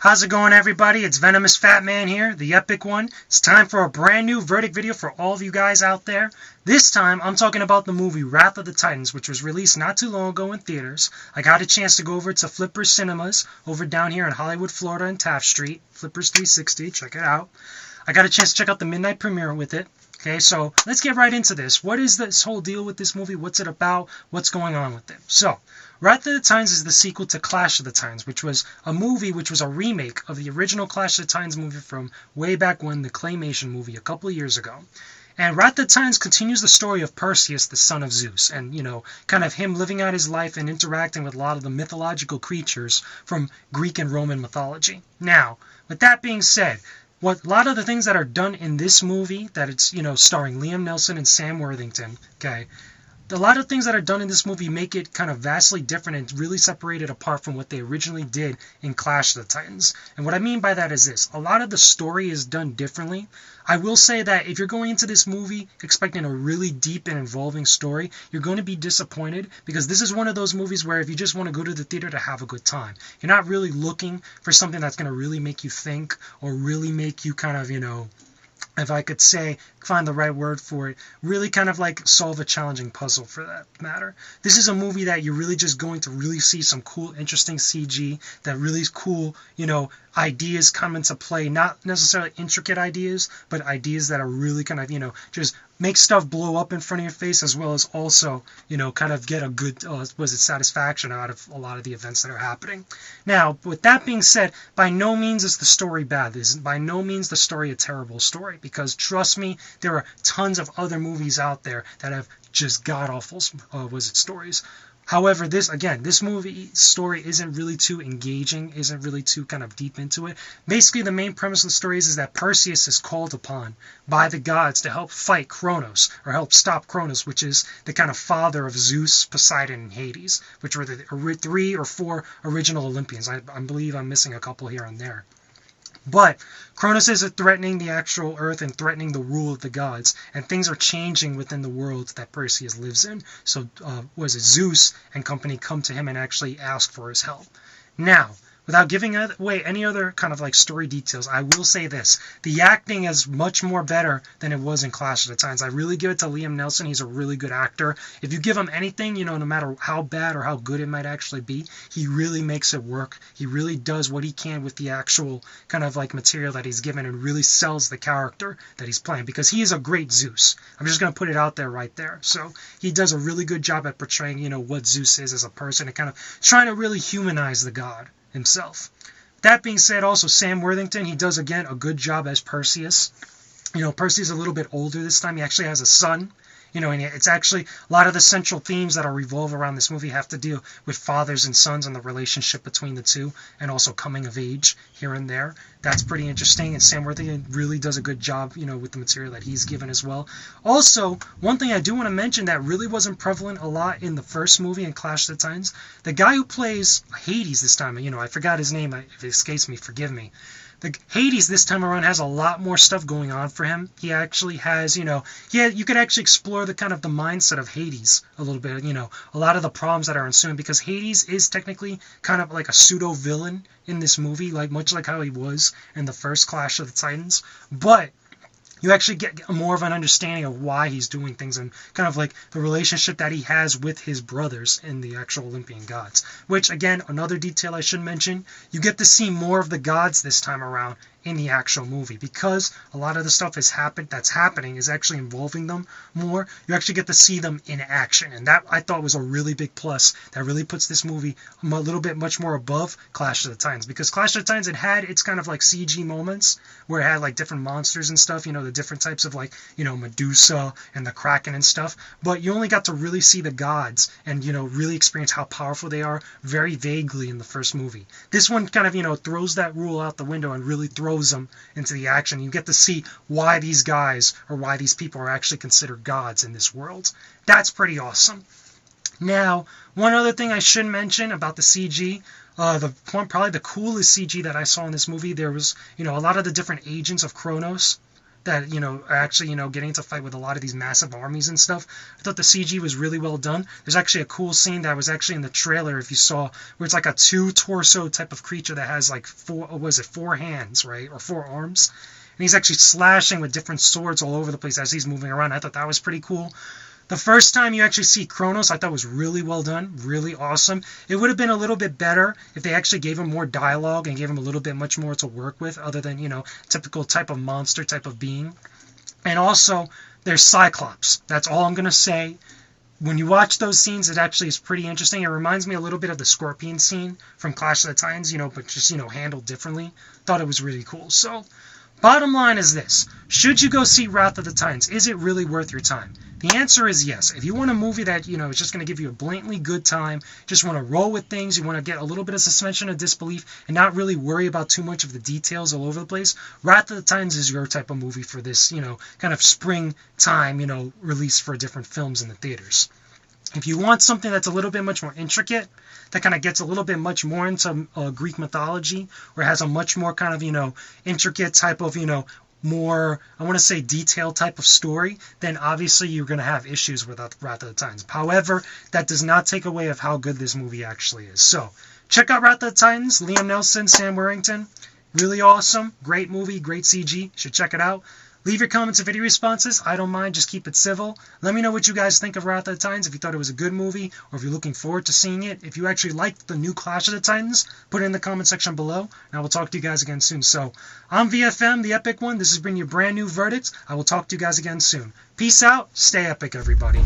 How's it going, everybody? It's Venomousfatman here, the epic one. It's time for a brand new verdict video for all of you guys out there. This time, I'm talking about the movie Wrath of the Titans, which was released not too long ago in theaters. I got a chance to go over to Flippers Cinemas, over down here in Hollywood, Florida, and Taft Street. Flippers 360, check it out. I got a chance to check out the midnight premiere with it. Okay, so let's get right into this. What is this whole deal with this movie? What's it about? What's going on with it? So, Wrath of the Titans is the sequel to Clash of the Titans, which was a movie which was a remake of the original Clash of the Titans movie from way back when, the claymation movie a couple of years ago. And Wrath of the Titans continues the story of Perseus, the son of Zeus, and, kind of him living out his life and interacting with a lot of the mythological creatures from Greek and Roman mythology. Now, with that being said, a lot of the things that are done in this movie, that it's, starring Liam Neeson and Sam Worthington, okay, a lot of things that are done in this movie make it kind of vastly different and really separated apart from what they originally did in Clash of the Titans. And what I mean by that is this. A lot of the story is done differently. I will say that if you're going into this movie expecting a really deep and involving story, you're going to be disappointed, because this is one of those movies where if you just want to go to the theater to have a good time, you're not really looking for something that's going to really make you think or really make you kind of, if I could say, find the right word for it, really kind of like solve a challenging puzzle for that matter. This is a movie that you're really just going to really see some cool, interesting CG, that really cool, ideas come into play. Not necessarily intricate ideas, but ideas that are really kind of, just make stuff blow up in front of your face, as well as also, kind of get a good, satisfaction out of a lot of the events that are happening. Now, with that being said, by no means is the story bad. This is by no means the story a terrible story, because trust me, there are tons of other movies out there that have just god-awful, stories. However, this movie story isn't really too engaging, isn't really too kind of deep into it. Basically, the main premise of the story is that Perseus is called upon by the gods to help fight Kronos, or help stop Kronos, which is the kind of father of Zeus, Poseidon, and Hades, which were the 3 or 4 original Olympians. I believe I'm missing a couple here and there. But Kronos is threatening the actual Earth and threatening the rule of the gods, and things are changing within the world that Perseus lives in. So, Zeus and company come to him and actually ask for his help. Now, without giving away any other kind of like story details, I will say this. The acting is much more better than it was in Clash of the Titans. I really give it to Liam Neeson. He's a really good actor. If you give him anything, no matter how bad or how good it might actually be, he really makes it work. He really does what he can with the actual kind of like material that he's given, and really sells the character that he's playing, because he is a great Zeus. I'm just going to put it out there right there. So he does a really good job at portraying, what Zeus is as a person, and kind of trying to really humanize the god himself. That being said, also Sam Worthington, he does again a good job as Perseus. Perseus is a little bit older this time. He actually has a son. And it's actually a lot of the central themes that are revolve around this movie have to deal with fathers and sons and the relationship between the two, and also coming of age here and there. That's pretty interesting, and Sam Worthington really does a good job, with the material that he's given as well. Also, one thing I do want to mention that really wasn't prevalent a lot in the first movie in Clash of the Titans, the guy who plays Hades this time, I forgot his name, if it escapes me, forgive me. The Hades this time around has a lot more stuff going on for him. He actually has, you could actually explore the kind of the mindset of Hades a little bit, a lot of the problems that are ensuing, because Hades is technically kind of like a pseudo-villain in this movie, much like how he was in the first Clash of the Titans. But you actually get more of an understanding of why he's doing things, and kind of like the relationship that he has with his brothers in the actual Olympian gods. Which, again, another detail I should mention, you get to see more of the gods this time around in the actual movie, because a lot of the stuff that's happening is actually involving them more. You actually get to see them in action, and that I thought was a really big plus. That really puts this movie a little bit much more above Clash of the Titans, because Clash of the Titans, it had its kind of like CG moments where it had like different monsters and stuff, the different types of like, Medusa and the Kraken and stuff, but you only got to really see the gods and, really experience how powerful they are very vaguely in the first movie. This one kind of, throws that rule out the window and really throws them into the action. You get to see why these guys, or why these people, are actually considered gods in this world. That's pretty awesome. Now, one other thing I should mention about the CG, probably the coolest CG that I saw in this movie, there was, a lot of the different agents of Kronos that, are actually, getting to fight with a lot of these massive armies and stuff. I thought the CG was really well done. There's actually a cool scene that was actually in the trailer, if you saw, where it's like a 2-torso type of creature that has like 4 hands, right? Or 4 arms. And he's actually slashing with different swords all over the place as he's moving around. I thought that was pretty cool. The first time you actually see Kronos, I thought was really well done, really awesome. It would have been a little bit better if they actually gave him more dialogue and gave him a little bit much more to work with, other than, typical type of monster type of being. And also, there's Cyclops. That's all I'm going to say. When you watch those scenes, it actually is pretty interesting. It reminds me a little bit of the Scorpion scene from Clash of the Titans, but just, handled differently. Thought it was really cool. So, bottom line is this. Should you go see Wrath of the Titans? Is it really worth your time? The answer is yes. If you want a movie that, is just going to give you a blatantly good time, just want to roll with things, you want to get a little bit of suspension of disbelief, and not really worry about too much of the details all over the place, Wrath of the Titans is your type of movie for this, kind of springtime, release for different films in the theaters. If you want something that's a little bit much more intricate, that kind of gets a little bit much more into Greek mythology, or has a much more kind of, intricate type of, more, I want to say, detailed type of story, then obviously you're going to have issues with Wrath of the Titans. However, that does not take away of how good this movie actually is. So, check out Wrath of the Titans, Liam Neeson, Sam Worthington. Really awesome. Great movie, great CG. Should check it out. Leave your comments and video responses. I don't mind. Just keep it civil. Let me know what you guys think of Wrath of the Titans, if you thought it was a good movie, or if you're looking forward to seeing it. If you actually liked the new Clash of the Titans, put it in the comment section below, and I will talk to you guys again soon. So, I'm VFM, the Epic One. This has been your brand new verdict. I will talk to you guys again soon. Peace out. Stay epic, everybody.